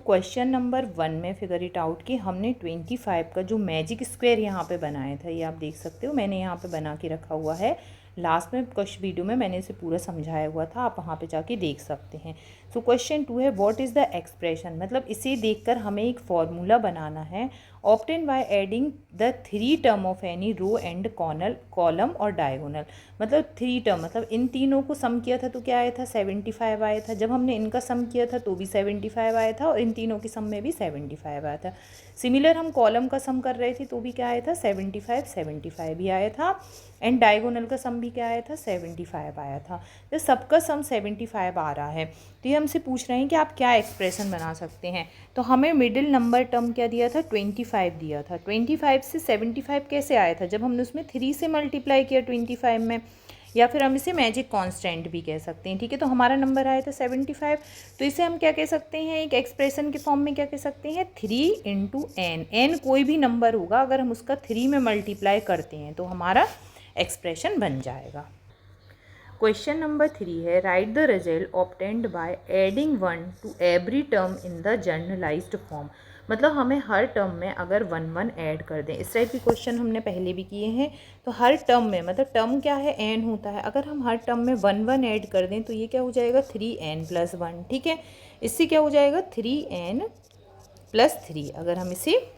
Question number 1 में figure it out कि हमने 25 का जो मैजिक स्क्वायर यहाँ पे बनाया था, ये आप देख सकते हो, मैंने यहाँ पे बना के रखा हुआ है। लास्ट में कुछ वीडियो में मैंने इसे पूरा समझाया हुआ था, आप वहाँ पे जाके देख सकते हैं। सो क्वेश्चन 2 है व्हाट इज़ द एक्सप्रेशन, मतलब इसे देखकर हमें एक फॉर्मूला बनाना है obtain by adding the 3 term of any row and column और डायगोनल। मतलब 3 टर्म, मतलब इन तीनों को सम किया था तो क्या आया था, 75 आया था। जब हमने इनका सम किया था तो भी 75 आया था और इन तीनों के सम में भी 75 आया था। सिमिलर हम कॉलम का सम कर रहे थे तो भी क्या आया था, 75 भी आया था। एंड डायगोनल का सम भी क्या आया था, 75 आया था। तो सबका सम 75 आ रहा है, तो ये हमसे पूछ रहे हैं कि आप क्या एक्सप्रेशन बना सकते हैं। तो हमें मिडिल नंबर टर्म क्या दिया था, 25 दिया था। 25 से 75 कैसे आया था, जब हमने उसमें 3 से मल्टीप्लाई किया 25 में, या फिर हम इसे मैजिक कांस्टेंट भी कह सकते हैं। ठीक है, तो हमारा नंबर आया था 75। तो इसे हम क्या कह सकते हैं, एक एक्सप्रेशन के फॉर्म में क्या कह सकते हैं, 3 × n। n कोई भी नंबर होगा, अगर हम उसका 3 में मल्टीप्लाई करते हैं तो हमारा एक्सप्रेशन बन जाएगा। क्वेश्चन नंबर 3 है write the result obtained by adding 1 to every term in the generalised form. मतलब हमें हर टर्म में अगर 1 1 ऐड कर दें, इस टाइप के क्वेश्चन हमने पहले भी किए हैं। तो हर टर्म में, मतलब टर्म क्या है, n होता है, अगर हम हर टर्म में 1 1 ऐड कर दें तो ये क्या हो जाएगा, 3n + 1। ठीक है, इससे क्या हो जाएगा, 3n + 3। अगर हम इसे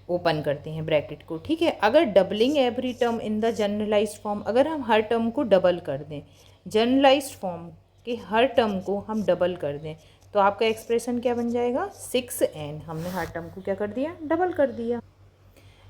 ओपन करते हैं ब्रैकेट को, ठीक है। अगर doubling every term in the generalised form, अगर हम हर टर्म को डबल कर दें, जनरलाइज्ड फॉर्म के हर टर्म को हम डबल कर दें, तो आपका एक्सप्रेशन क्या बन जाएगा, 6n। हमने हर टर्म को क्या कर दिया, डबल कर दिया।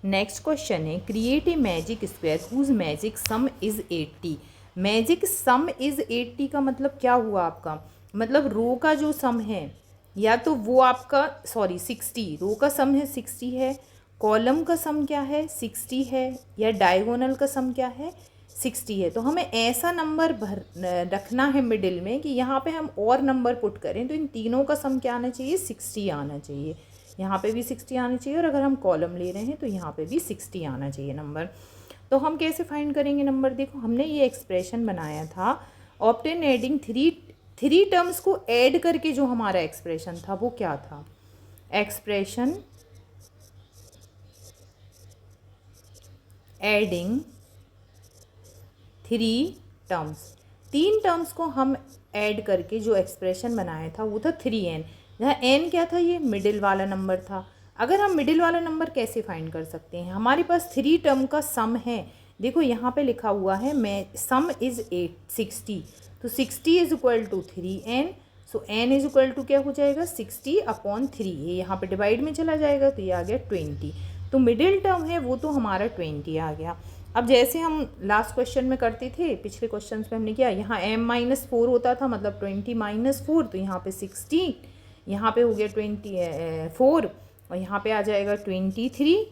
नेक्स्ट क्वेश्चन है create a magic square whose magic sum is 80। Magic sum is 80 का मतलब क्या हुआ आपका, मतलब रो का जो सम है, या तो वो आपका 60, रो का सम है 60 है, कॉलम का सम क्या है 60 है, या डायगोनल का सम क्या है 60 है। तो हमें ऐसा नंबर रखना है मिडिल में कि यहाँ पे हम और नंबर पुट करें तो इन तीनों का सम क्या आना चाहिए, 60 आना चाहिए। यहाँ पे भी 60 आना चाहिए, और अगर हम कॉलम ले रहे हैं तो यहाँ पे भी 60 आना चाहिए नंबर। तो हम कैसे फाइंड करेंगे नंबर, देखो हमने ये एक्सप्रेशन बनाया था ऑब्टेन एडिंग 3 टर्म्स को ऐड करके जो हमारा एक्सप्रेशन था वो क्या था, एक्सप्रेशन एडिंग 3 टर्म्स। 3 टर्म्स को हम ऐड करके जो एक्सप्रेशन बनाया था वो था 3n, जहाँ n क्या था, ये मिडिल वाला नंबर था। अगर हम मिडिल वाला नंबर कैसे फाइंड कर सकते हैं, हमारे पास 3 टर्म का सम है, देखो यहाँ पे लिखा हुआ है मैं सम इज़ 60, तो 60 = 3n। सो n = क्या हो जाएगा, 60/3। ये यहाँ पे डिवाइड में चला जाएगा तो ये आ गया 20। तो मिडिल टर्म है वो तो हमारा 20 आ गया। अब जैसे हम लास्ट क्वेश्चन में करते थे, पिछले क्वेश्चन में हमने किया, यहाँ m-4 होता था, मतलब 20 - 4, तो यहाँ पे 60, यहाँ पे हो गया 24, और यहाँ पे आ जाएगा 23,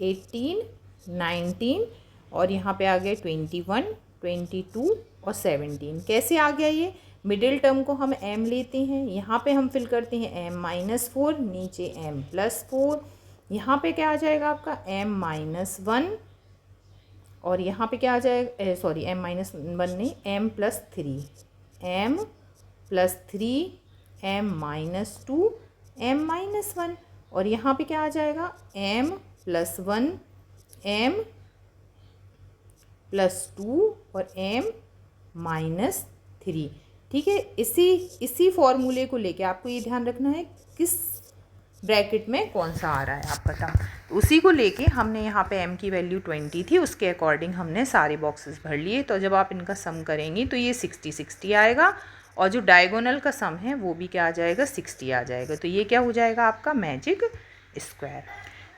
18, 19, और यहाँ पे आ गया 21, 22 और 17। कैसे आ गया ये, मिडिल टर्म को हम m लेते हैं, यहाँ पे हम फिल करते हैं m-4, नीचे m+4, यहाँ पे क्या आ जाएगा आपका m-1, और यहाँ पे क्या आ जाएगा, सॉरी m-1 नहीं, m+3, m+3, m-2, m-1, और यहाँ पे क्या आ जाएगा m+1, m+2 और m-3। ठीक है, इसी फॉर्मूले को लेके आपको ये ध्यान रखना है किस ब्रैकेट में कौन सा आ रहा है आपका टर्म, तो उसी को लेके हमने यहाँ पे m की वैल्यू 20 थी, उसके अकॉर्डिंग हमने सारे बॉक्सेस भर लिए। तो जब आप इनका सम करेंगी तो ये 60 आएगा, और जो डायगोनल का सम है वो भी क्या आ जाएगा, 60 आ जाएगा। तो ये क्या हो जाएगा आपका मैजिक स्क्वायर।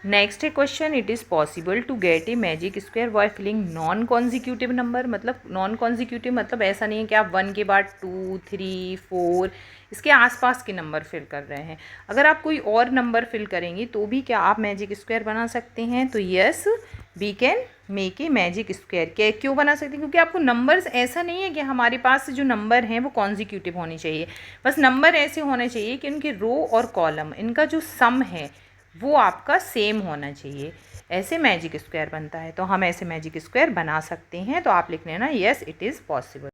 नेक्स्ट है question it is possible to get a magic square by filling non consecutive number. मतलब नॉन कॉन्जिक्यूटिव मतलब ऐसा नहीं है कि आप 1 के बाद 2, 3, 4 इसके आसपास के नंबर फिल कर रहे हैं। अगर आप कोई और नंबर फिल करेंगे तो भी क्या आप मैजिक स्क्वायर बना सकते हैं। तो yes we can make a magic square. क्या क्यों बना सकते हैं, क्योंकि आपको नंबर्स ऐसा नहीं है कि हमारे पास जो नंबर हैं वो कॉन्जिक्यूटिव होने चाहिए, बस नंबर ऐसे होने चाहिए कि उनके रो और कॉलम इनका जो सम है वो आपका सेम होना चाहिए, ऐसे मैजिक स्क्वायर बनता है। तो हम ऐसे मैजिक स्क्वायर बना सकते हैं। तो आप लिख लेना यस इट इज़ पॉसिबल।